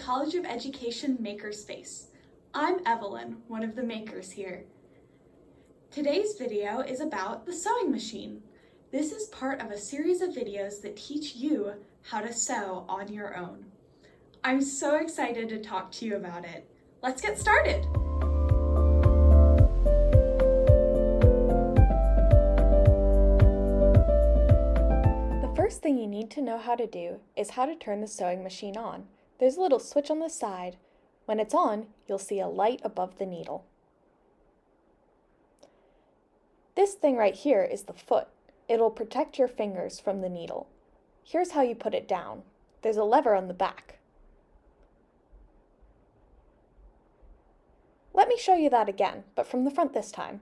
College of Education Makerspace. I'm Evelyn, one of the makers here. Today's video is about the sewing machine. This is part of a series of videos that teach you how to sew on your own. I'm so excited to talk to you about it. Let's get started. The first thing you need to know how to do is how to turn the sewing machine on. There's a little switch on the side. When it's on, you'll see a light above the needle. This thing right here is the foot. It'll protect your fingers from the needle. Here's how you put it down. There's a lever on the back. Let me show you that again, but from the front this time.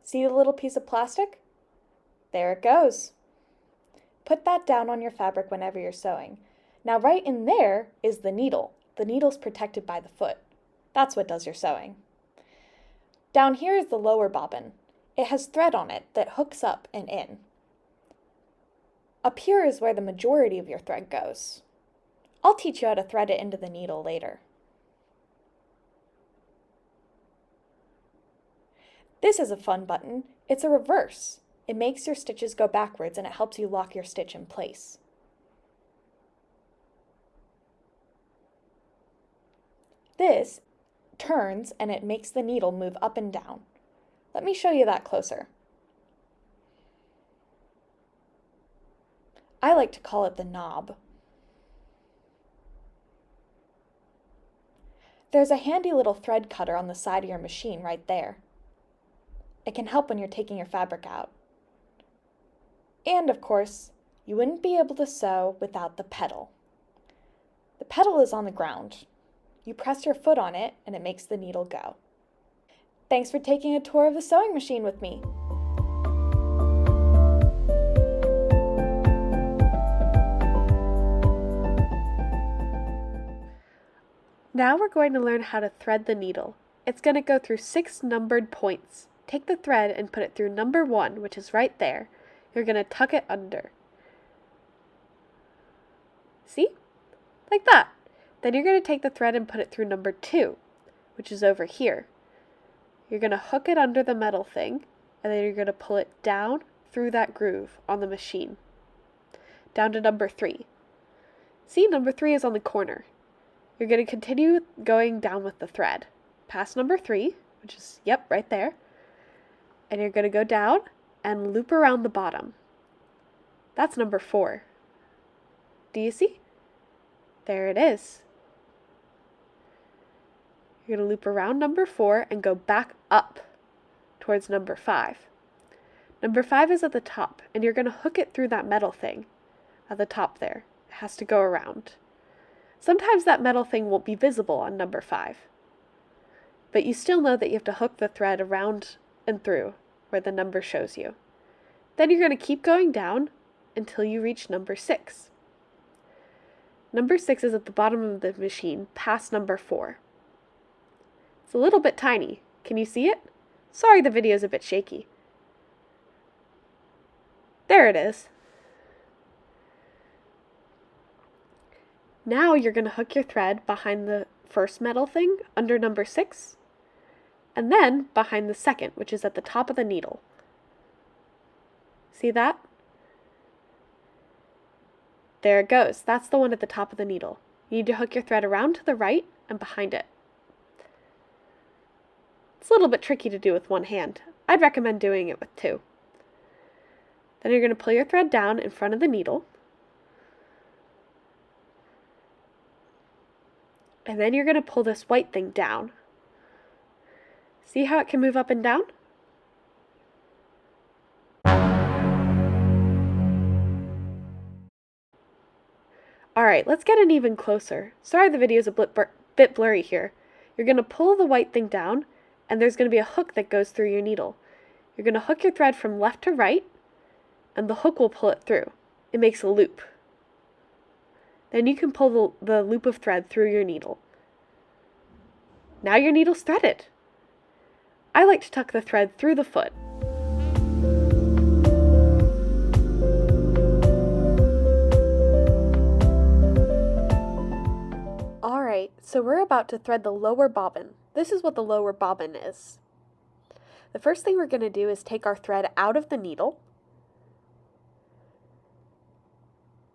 See the little piece of plastic? There it goes. Put that down on your fabric whenever you're sewing. Now right in there is the needle. The needle's protected by the foot. That's what does your sewing. Down here is the lower bobbin. It has thread on it that hooks up and in. Up here is where the majority of your thread goes. I'll teach you how to thread it into the needle later. This is a fun button. It's a reverse. It makes your stitches go backwards and it helps you lock your stitch in place. This turns and it makes the needle move up and down. Let me show you that closer. I like to call it the knob. There's a handy little thread cutter on the side of your machine right there. It can help when you're taking your fabric out. And of course, you wouldn't be able to sew without the pedal. The pedal is on the ground. You press your foot on it and it makes the needle go. Thanks for taking a tour of the sewing machine with me. Now we're going to learn how to thread the needle. It's going to go through 6 numbered points. Take the thread and put it through number 1, which is right there. You're going to tuck it under. See? Like that. Then you're going to take the thread and put it through number 2, which is over here. You're going to hook it under the metal thing, and then you're going to pull it down through that groove on the machine. Down to number 3. See, number 3 is on the corner. You're going to continue going down with the thread. Past number 3, which is, yep, right there. And you're going to go down and loop around the bottom. That's number 4. Do you see? There it is. You're going to loop around number 4 and go back up towards number 5. Number 5 is at the top, and you're going to hook it through that metal thing at the top there. It has to go around. Sometimes that metal thing won't be visible on number 5, but you still know that you have to hook the thread around and through where the number shows you. Then you're going to keep going down until you reach number 6. Number 6 is at the bottom of the machine, past number 4. It's a little bit tiny. Can you see it? Sorry, the video is a bit shaky. There it is. Now you're going to hook your thread behind the first metal thing under number 6, and then behind the second, which is at the top of the needle. See that? There it goes. That's the one at the top of the needle. You need to hook your thread around to the right and behind it. It's a little bit tricky to do with one hand. I'd recommend doing it with 2. Then you're going to pull your thread down in front of the needle. And then you're going to pull this white thing down. See how it can move up and down? Alright, let's get in even closer. Sorry the video's a bit blurry here. You're going to pull the white thing down, and there's going to be a hook that goes through your needle. You're going to hook your thread from left to right, and the hook will pull it through. It makes a loop. Then you can pull the loop of thread through your needle. Now your needle's threaded. I like to tuck the thread through the foot. So we're about to thread the lower bobbin. This is what the lower bobbin is. The first thing we're going to do is take our thread out of the needle,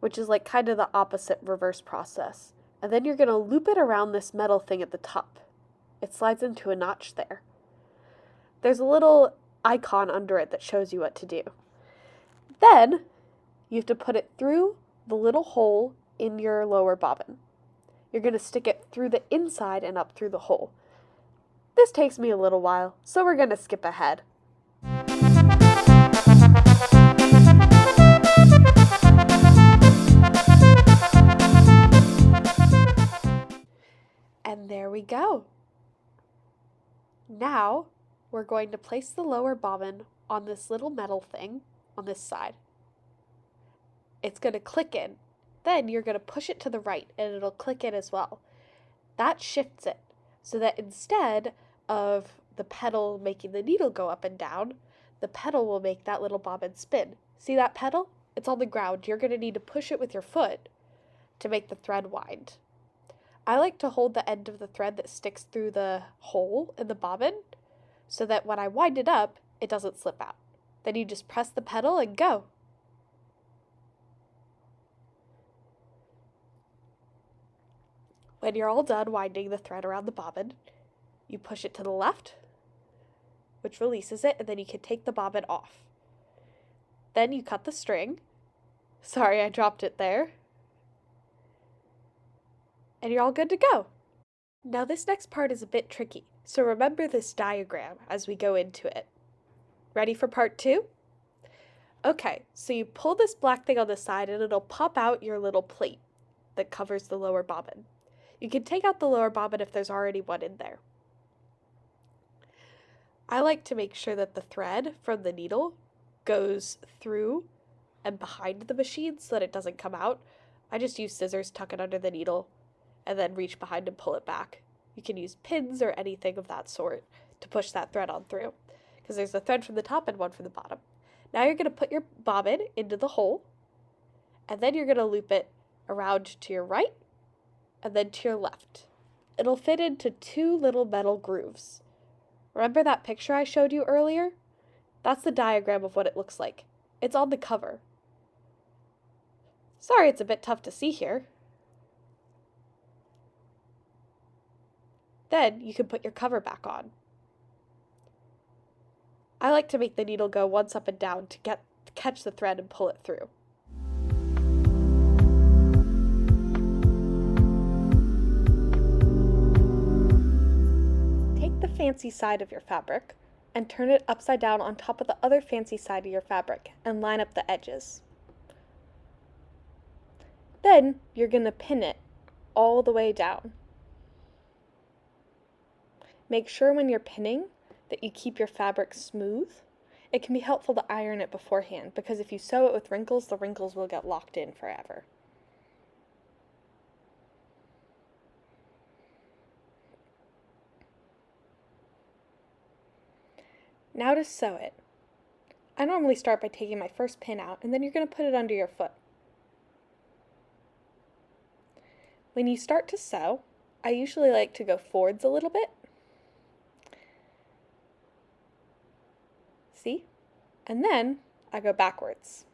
which is like kind of the opposite reverse process. And then you're going to loop it around this metal thing at the top. It slides into a notch there. There's a little icon under it that shows you what to do. Then you have to put it through the little hole in your lower bobbin. You're going to stick it through the inside and up through the hole. This takes me a little while, so we're going to skip ahead. And there we go. Now we're going to place the lower bobbin on this little metal thing on this side. It's going to click in. Then you're going to push it to the right and it'll click in as well. That shifts it so that instead of the pedal making the needle go up and down, the pedal will make that little bobbin spin. See that pedal? It's on the ground. You're going to need to push it with your foot to make the thread wind. I like to hold the end of the thread that sticks through the hole in the bobbin so that when I wind it up, it doesn't slip out. Then you just press the pedal and go. When you're all done winding the thread around the bobbin, you push it to the left, which releases it, and then you can take the bobbin off. Then you cut the string. Sorry, I dropped it there. And you're all good to go. Now this next part is a bit tricky, so remember this diagram as we go into it. Ready for part 2? Okay, so you pull this black thing on the side and it'll pop out your little plate that covers the lower bobbin. You can take out the lower bobbin if there's already one in there. I like to make sure that the thread from the needle goes through and behind the machine so that it doesn't come out. I just use scissors, tuck it under the needle, and then reach behind and pull it back. You can use pins or anything of that sort to push that thread on through, because there's a thread from the top and one from the bottom. Now you're going to put your bobbin into the hole, and then you're going to loop it around to your right, and then to your left. It'll fit into 2 little metal grooves. Remember that picture I showed you earlier? That's the diagram of what it looks like. It's on the cover. Sorry it's a bit tough to see here. Then you can put your cover back on. I like to make the needle go once up and down to catch the thread and pull it through. Take the fancy side of your fabric and turn it upside down on top of the other fancy side of your fabric and line up the edges. Then you're going to pin it all the way down. Make sure when you're pinning that you keep your fabric smooth. It can be helpful to iron it beforehand because if you sew it with wrinkles, the wrinkles will get locked in forever. Now to sew it. I normally start by taking my first pin out and then you're going to put it under your foot. When you start to sew, I usually like to go forwards a little bit. See? And then I go backwards.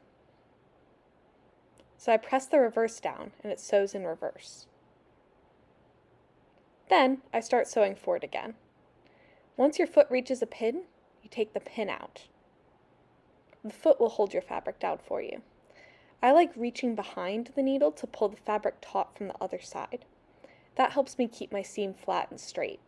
So I press the reverse down and it sews in reverse. Then I start sewing forward again. Once your foot reaches a pin, you take the pin out. The foot will hold your fabric down for you. I like reaching behind the needle to pull the fabric taut from the other side. That helps me keep my seam flat and straight.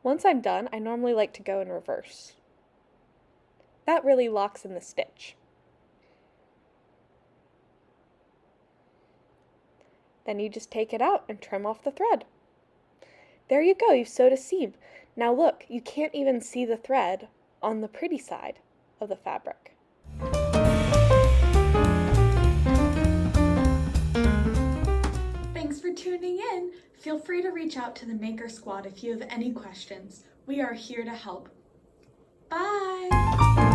Once I'm done, I normally like to go in reverse. That really locks in the stitch. Then you just take it out and trim off the thread. There you go, you've sewed a seam. Now look, you can't even see the thread on the pretty side of the fabric. Thanks for tuning in. Feel free to reach out to the Maker Squad if you have any questions. We are here to help. Bye!